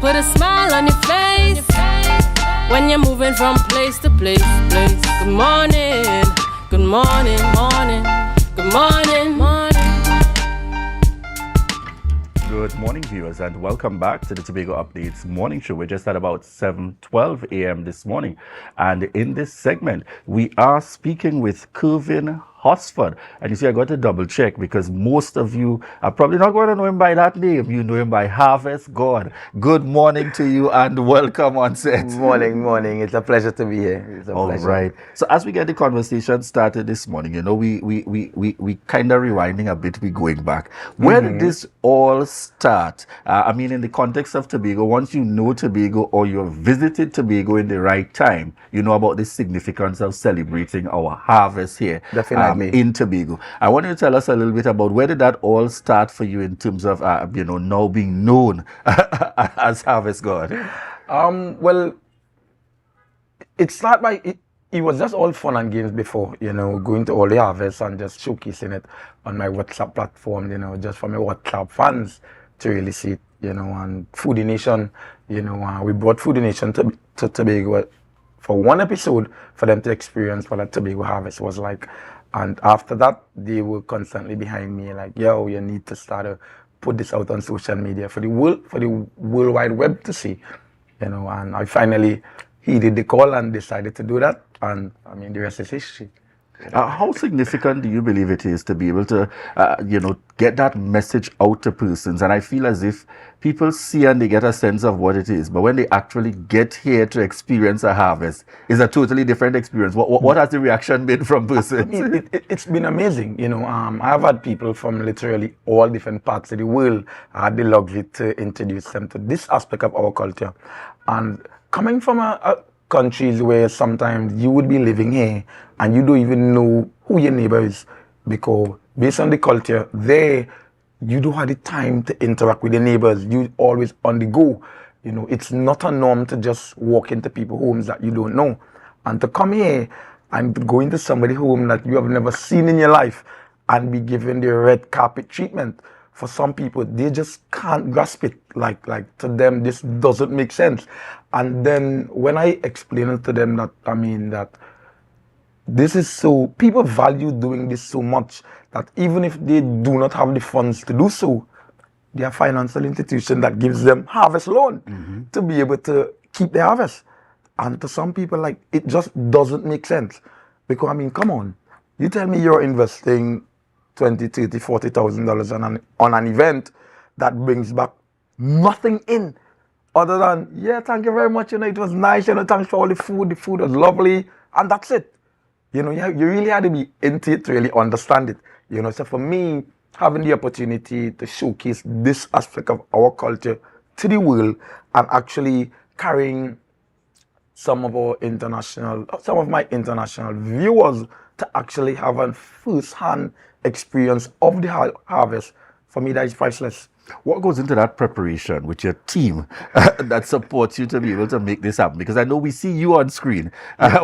put a smile on your face when you're moving from place to place. Good morning, good morning, morning, good morning, morning. Good morning, viewers, and welcome back to the Tobago Updates morning show. We're just at about 7:12 a.m. this morning, and in this segment, we are speaking with Kervin Horsford. And you see, I got to double check because most of you are probably not going to know him by that name. You know him by Harvest God. Good morning to you and welcome on set. Morning. It's a pleasure to be here. It's a pleasure. Right. So as we get the conversation started this morning, you know, we kind of rewinding a bit, we going back. Where did this all start? I mean, in the context of Tobago, once you know Tobago or you've visited Tobago in the right time, you know about the significance of celebrating our harvest here. Definitely. In Tobago. I want you to tell us a little bit about where did that all start for you in terms of, you know, now being known as Harvest God? Well, it started by, it was just all fun and games before, you know, going to all the harvests and just showcasing it on my WhatsApp platform, you know, just for my WhatsApp fans to really see it, you know, and Foodie Nation, you know, we brought Foodie Nation to Tobago for one episode for them to experience what a Tobago harvest was like. And after that, they were constantly behind me, like, yo, you need to start to put this out on social media for the World Wide Web to see, you know. And I finally heeded the call and decided to do that. And I mean, the rest is history. How significant do you believe it is to be able to, you know, get that message out to persons? And I feel as if people see and they get a sense of what it is, but when they actually get here to experience a harvest, it's a totally different experience. What has the reaction been from persons? I mean, it's been amazing, you know. I've had people from literally all different parts of the world. I had the luxury to introduce them to this aspect of our culture. And coming from a countries where sometimes you would be living here and you don't even know who your neighbor is, because based on the culture there, you don't have the time to interact with your neighbors. You always on the go. You know, it's not a norm to just walk into people's homes that you don't know. And to come here and go into somebody's home that you have never seen in your life and be given the red carpet treatment, for some people, they just can't grasp it. Like to them, this doesn't make sense. And then when I explain it to them that, I mean, that this is so, people value doing this so much that even if they do not have the funds to do so, there are financial institution that gives them harvest loan to be able to keep their harvest. And to some people, like, it just doesn't make sense. Because, I mean, come on, you tell me you're investing $20,000, $30,000, $40,000 on an event that brings back nothing in other than, yeah, thank you very much, you know, it was nice, you know, thanks for all the food was lovely, and that's it. You know, you really had to be into it to really understand it, you know. So for me, having the opportunity to showcase this aspect of our culture to the world and actually carrying some of my international viewers to actually have a first-hand experience of the harvest, for me, that is priceless. What goes into that preparation with your team that supports you to be able to make this happen? Because I know we see you on screen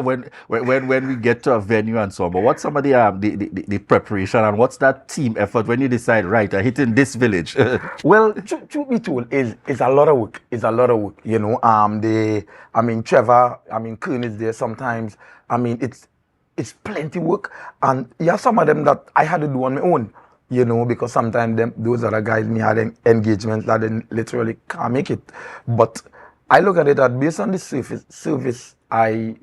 when we get to a venue and so on. But what's some of the preparation and what's that team effort when you decide, right, I'm hitting this village? Well, truth be told, is a lot of work. It's a lot of work. You know, Trevor, Kern is there sometimes. I mean, it's plenty work, and yeah, some of them that I had to do on my own. You know, because sometimes those other guys me had engagements that they literally can't make it. But I look at it that based on the service I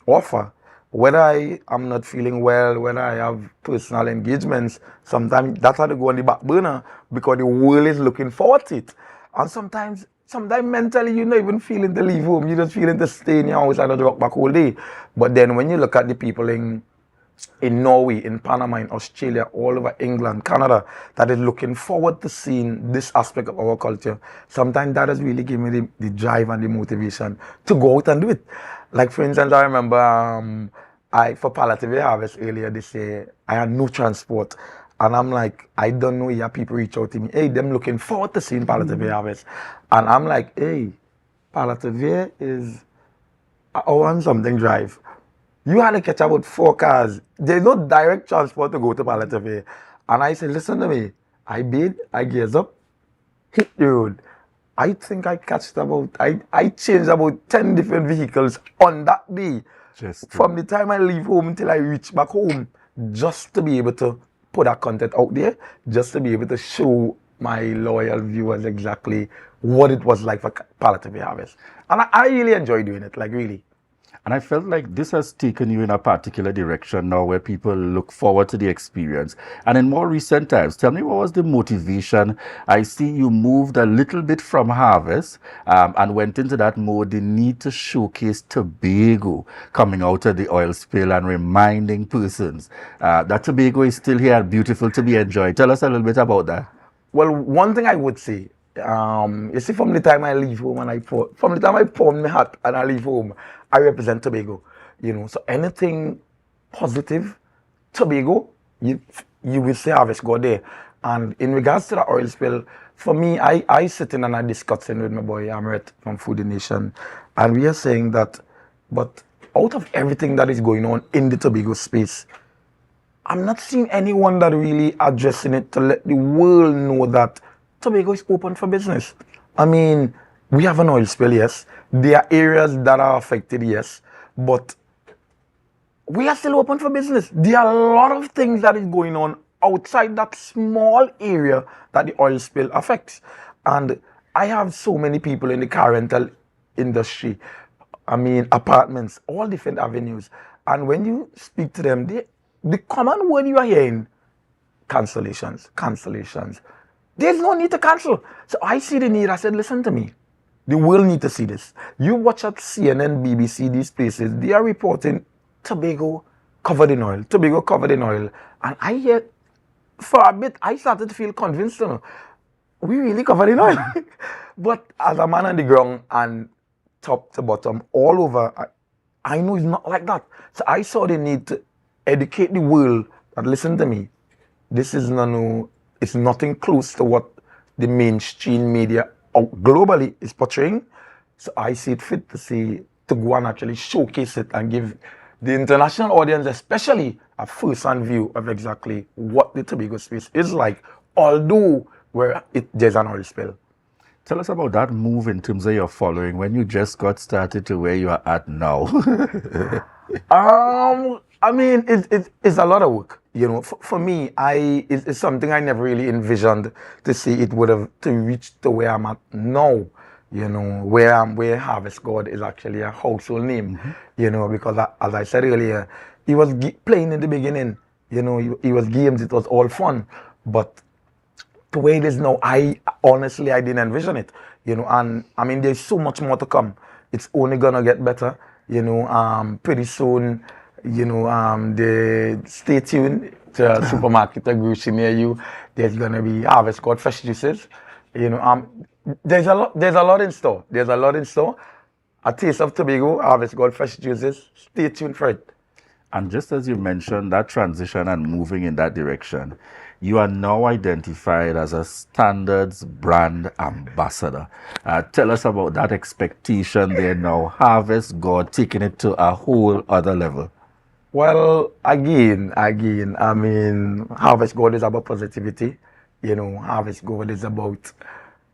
offer, whether I am not feeling well, whether I have personal engagements, sometimes that's how to go on the back burner because the world is looking forward to it. And sometimes mentally you're not even feeling to leave home, you're just feeling to stay in your house and not rock back all day. But then when you look at the people in Norway, in Panama, in Australia, all over England, Canada, that is looking forward to seeing this aspect of our culture, sometimes that has really given me the drive and the motivation to go out and do it. Like, for instance, I remember for Palliative Harvest earlier this year, I had no transport. And I'm like, I don't know, yeah, people reach out to me, hey, them looking forward to seeing Palliative Harvest. And I'm like, hey, Palliative is an hour and something drive. You had to catch about 4 cars. There's no direct transport to go to Palliative. And I said, listen to me. I bid, I gears up, hit the road. I think I I changed about 10 different vehicles on that day. Just to, From the time I leave home until I reach back home, just to be able to put that content out there, just to be able to show my loyal viewers exactly what it was like for palliative harvest. And I really enjoy doing it, like really. and I felt like this has taken you in a particular direction now where people look forward to the experience. And in more recent times, tell me, what was the motivation? I see you moved a little bit from harvest and went into that mode, the need to showcase Tobago coming out of the oil spill and reminding persons that Tobago is still here, beautiful to be enjoyed. Tell us a little bit about that. Well, one thing I would say, you see, from the time I leave home from the time I put on my hat and I leave home, I represent Tobago. So anything positive, Tobago, you will see harvest go there. And in regards to the oil spill, for me, I sit in and I discussing with my boy Amrit from Foodie Nation, and we are saying that, but out of everything that is going on in the Tobago space, I'm not seeing anyone that really addressing it to let the world know that Tobago is open for business. I mean, we have an oil spill, yes. There are areas that are affected, yes. But we are still open for business. There are a lot of things that is going on outside that small area that the oil spill affects. And I have so many people in the car rental industry, I mean, apartments, all different avenues. And when you speak to them, the common word you are hearing, cancellations. There's no need to cancel. So I see the need. I said, listen to me. The world need to see this. You watch at CNN, BBC, these places, they are reporting Tobago covered in oil. Tobago covered in oil. And I hear, for a bit, I started to feel convinced, we really covered in oil. But as a man on the ground and top to bottom, all over, I know it's not like that. So I saw the need to educate the world that, listen to me, this is it's nothing close to what the mainstream media globally is portraying. So I see it fit to go and actually showcase it and give the international audience, especially, a first-hand view of exactly what the Tobago space is like, although there's an oil spill. Tell us about that move in terms of your following when you just got started to where you are at now. I mean, it's a lot of work. For me, it's something I never really envisioned to see it would have to reach to where I'm at now. Where Harvest God is actually a household name. Because as I said earlier, he was playing in the beginning. He was games. It was all fun, but the way it is now, I didn't envision it. And I mean, there's so much more to come. It's only gonna get better. Pretty soon. Stay tuned to a supermarket or grocery near you. There's gonna be Harvest God fresh juices. There's a lot in store. A taste of Tobago, Harvest God fresh juices. Stay tuned for it. And just as you mentioned, that transition and moving in that direction, you are now identified as a standards brand ambassador. Tell us about that expectation there now. Harvest God taking it to a whole other level. Well, again, I mean, Harvest God is about positivity. Harvest God is about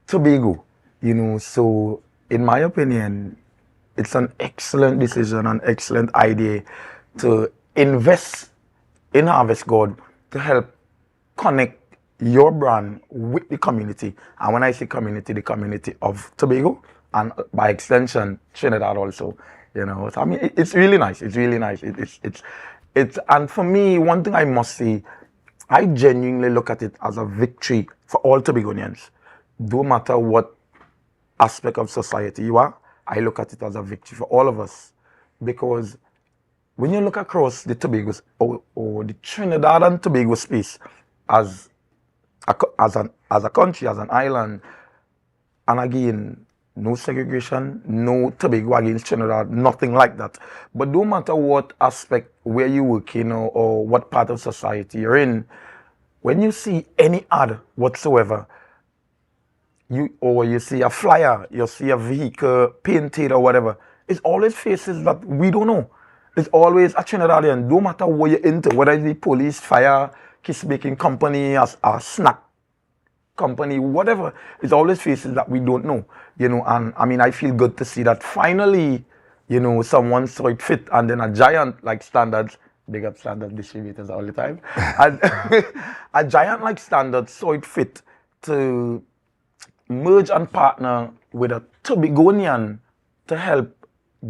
Tobago. So in my opinion, it's an excellent decision, an excellent idea to invest in Harvest God to help connect your brand with the community. And when I say community, the community of Tobago and by extension, Trinidad also. So, I mean, it's really nice. It's really nice. And for me, one thing I must say, I genuinely look at it as a victory for all Tobagonians. No matter what aspect of society you are, I look at it as a victory for all of us. Because when you look across the Tobagos or the Trinidad and Tobago space as a country, as an island, and again, no segregation, no Tobago against Trinidad, nothing like that. But no matter what aspect, where you work in or what part of society you're in, when you see any ad whatsoever, you see a flyer, you see a vehicle painted or whatever, it's always faces that we don't know. It's always a Trinidadian, no matter what you're into, whether it's the police, fire, kiss making company, a snack company, whatever. It's always faces that we don't know, and I mean, I feel good to see that finally, someone saw it fit, and then a giant like Standards, big up Standard distributors all the time, and a giant like Standard saw it fit to merge and partner with a Tobagonian to help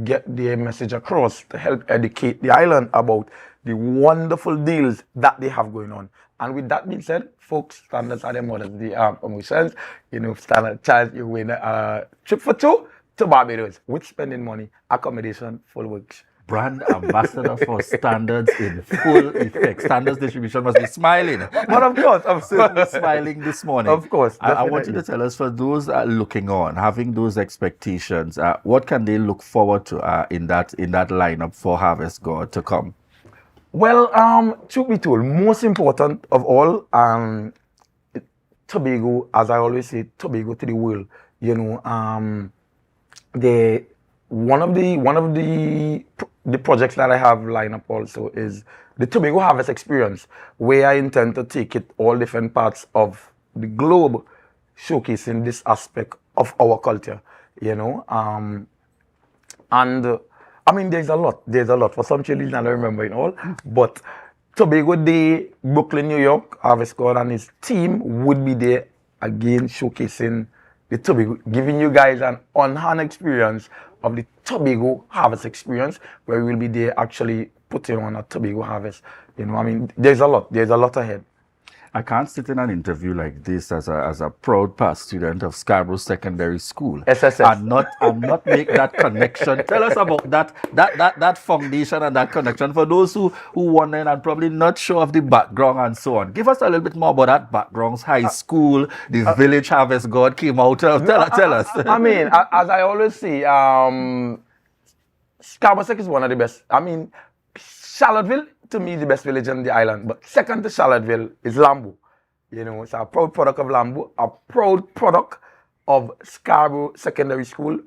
get their message across, to help educate the island about the wonderful deals that they have going on. And with that being said, folks, Standards are the mothers, the promotions. Standard charge, you win a trip for two to Barbados with spending money, accommodation, full works. Brand ambassador for Standards in full effect. Standards distribution must be smiling. But of course, I'm certainly smiling this morning. Of course. I want you to tell us, for those looking on, having those expectations, what can they look forward to in that lineup for Harvest God to come? Well, truth be told, most important of all, Tobago, as I always say, Tobago to the world. One of the projects that I have lined up also is the Tobago Harvest Experience, where I intend to take it all different parts of the globe, showcasing this aspect of our culture, and I mean, there's a lot. For some children, I don't remember it all, but Tobago Day, Brooklyn, New York, Harvest God and his team would be there again, showcasing the Tobago, giving you guys an on-hand experience of the Tobago Harvest Experience, where we will be there actually putting on a Tobago Harvest. I mean, there's a lot ahead. I can't sit in an interview like this as a proud past student of Scarborough Secondary School SSS. and not make that connection. Tell us about that foundation and that connection for those who wonder and probably not sure of the background and so on. Give us a little bit more about that background. High school, the village Harvest God came out of. Tell us. I mean, as I always say, Scarborough Sec is one of the best. I mean, Charlottesville, to me, the best village on the island. But second to Charlottesville is Lambo. It's a proud product of Lambo, a proud product of Scarborough Secondary School,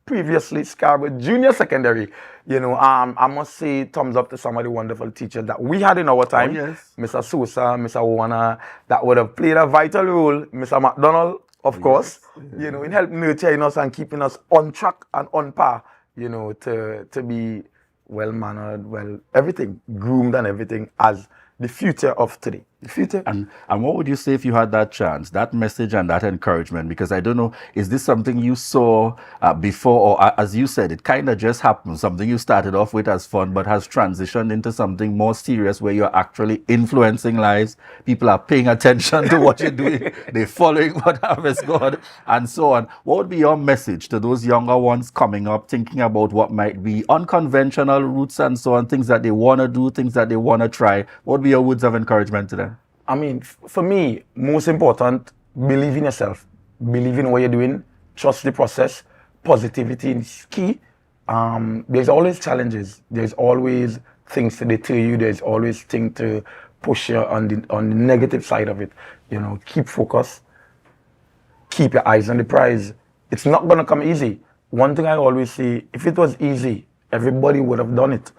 previously Scarborough Junior Secondary. I must say thumbs up to some of the wonderful teachers that we had in our time. Oh, yes. Mr. Sosa, Mr. Warner, that would have played a vital role. Mr. McDonald, of course, in helping nurturing us and keeping us on track and on par, to be well-mannered, everything, groomed and everything as the future of today. The future. And what would you say if you had that chance, that message and that encouragement? Because I don't know, is this something you saw before, or as you said, it kind of just happened, something you started off with as fun, but has transitioned into something more serious where you're actually influencing lives, people are paying attention to what you're doing, they're following what Harvest God, and so on. What would be your message to those younger ones coming up, thinking about what might be unconventional routes and so on, things that they want to do, things that they want to try? What would be your words of encouragement to them? I mean, for me, most important, believe in yourself. Believe in what you're doing. Trust the process. Positivity is key. There's always challenges. There's always things to deter you. There's always things to push you on the negative side of it. Keep focused. Keep your eyes on the prize. It's not going to come easy. One thing I always say, if it was easy, everybody would have done it.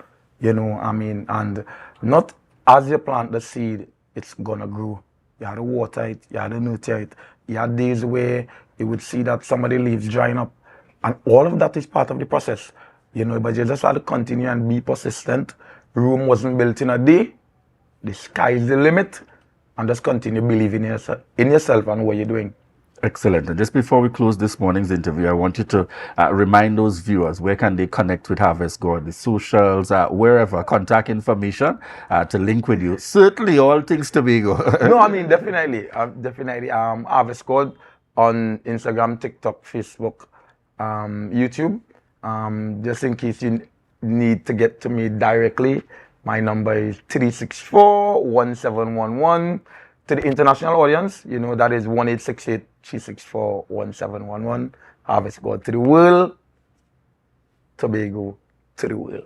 And not as you plant the seed, it's gonna grow. You have to water it, you have to nurture it. You have days where you would see that some of the leaves drying up. And all of that is part of the process. But you just have to continue and be persistent. Rome wasn't built in a day. The sky is the limit. And just continue believing in yourself and what you're doing. Excellent. And just before we close this morning's interview, I want you to remind those viewers, where can they connect with Harvest God, the socials, wherever, contact information to link with you. Certainly all things Tobago. No, I mean, definitely. Harvest God on Instagram, TikTok, Facebook, YouTube. Just in case you need to get to me directly, my number is 364-1711. To the international audience, that is 1-868-364-1711. Harvest God to the world, Tobago to the world.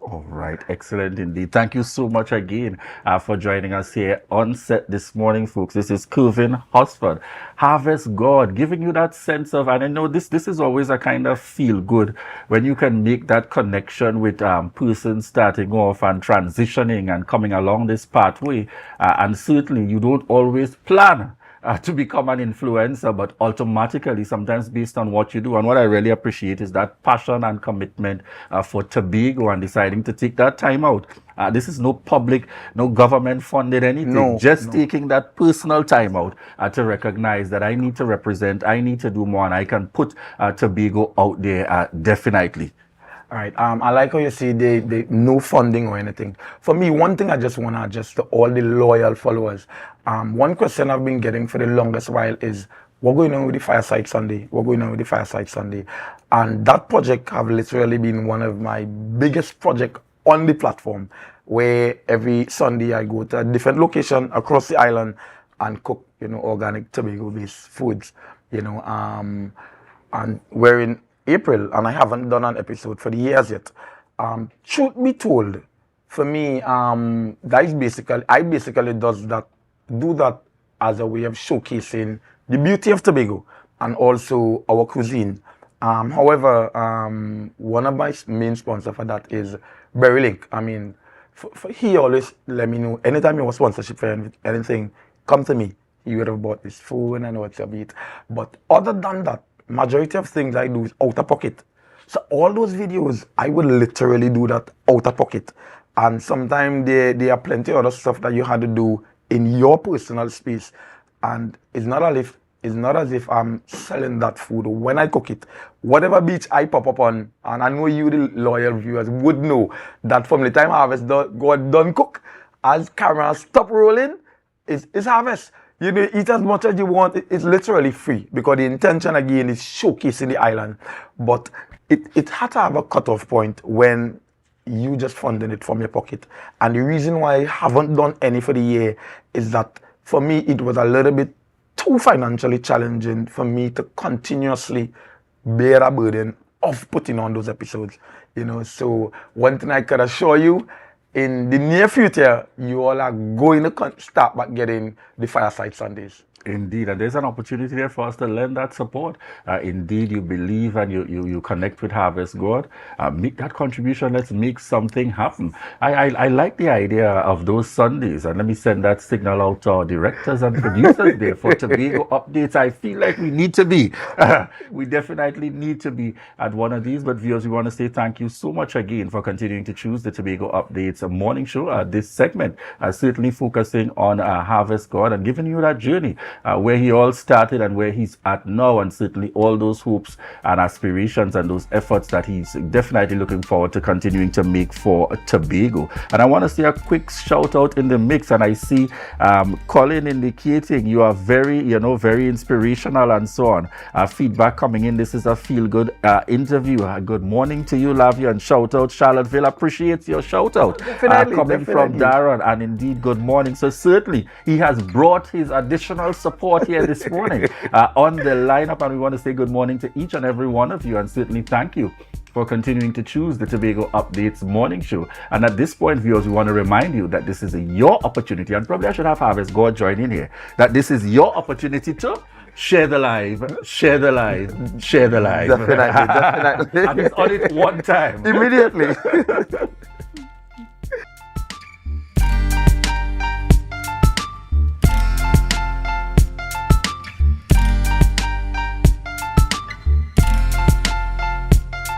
All right, excellent indeed. Thank you so much again for joining us here on set this morning, folks. This is Kervin Horsford, Harvest God, giving you that sense of, and I know this is always a kind of feel good when you can make that connection with persons starting off and transitioning and coming along this pathway. And certainly you don't always plan to become an influencer, but automatically sometimes based on what you do. And what I really appreciate is that passion and commitment for Tobago and deciding to take that time out. This is no public, no government funded anything. No, just no. taking that personal time out to recognize that I need to represent, I need to do more, and I can put Tobago out there definitely. All right. I like how you say they no funding or anything. For me, one thing I just want to address to all the loyal followers. One question I've been getting for the longest while is, what going on with the Fireside Sunday? What going on with the Fireside Sunday? And that project have literally been one of my biggest projects on the platform, where every Sunday I go to a different location across the island and cook, organic Tobago-based foods, and we're in April, and I haven't done an episode for the years yet. Truth be told, for me, I basically do that as a way of showcasing the beauty of Tobago and also our cuisine. However, one of my main sponsors for that is Berry Link. I mean, he always let me know anytime you want sponsorship for anything, come to me. You would have bought this food and what's a bit. But other than that, majority of things I do is out of pocket. So all those videos, I would literally do that out of pocket. And sometimes there are plenty of other stuff that you had to do in your personal space. And it's not as if I'm selling that food when I cook it. Whatever beach I pop up on, and I know you, the loyal viewers, would know that from the time harvest got done cook, as cameras stop rolling, it's harvest. Eat as much as you want. It's literally free because the intention again is showcasing the island. But it had to have a cutoff point when you just funding it from your pocket. And the reason why I haven't done any for the year is that for me it was a little bit too financially challenging for me to continuously bear a burden of putting on those episodes. So one thing I can assure you, in the near future, you all are going to start back getting the Fireside Sundays. Indeed, and there's an opportunity there for us to lend that support. Indeed, you believe and you connect with Harvest God. Make that contribution. Let's make something happen. I like the idea of those Sundays, and let me send that signal out to our directors and producers there for Tobago updates. I feel like we need to be. We definitely need to be at one of these. But viewers, we want to say thank you so much again for continuing to choose the Tobago Updates morning show. This segment certainly focusing on Harvest God and giving you that journey. Where he all started and where he's at now, and certainly all those hopes and aspirations and those efforts that he's definitely looking forward to continuing to make for Tobago. And I want to say a quick shout out in the mix, and I see Colin indicating you are very inspirational and so on. Feedback coming in. This is a feel-good interview. Good morning to you, love you, and shout out Charlottesville. Appreciate your shout out coming from Darren, and indeed good morning. So certainly he has brought his additional support here this morning on the lineup, and we want to say good morning to each and every one of you, and certainly thank you for continuing to choose the Tobago Updates morning show. And at this point, viewers, we want to remind you that this is your opportunity, and probably I should have Harvest God join in here, that this is your opportunity to share the live. Definitely. And it's on it one time. Immediately.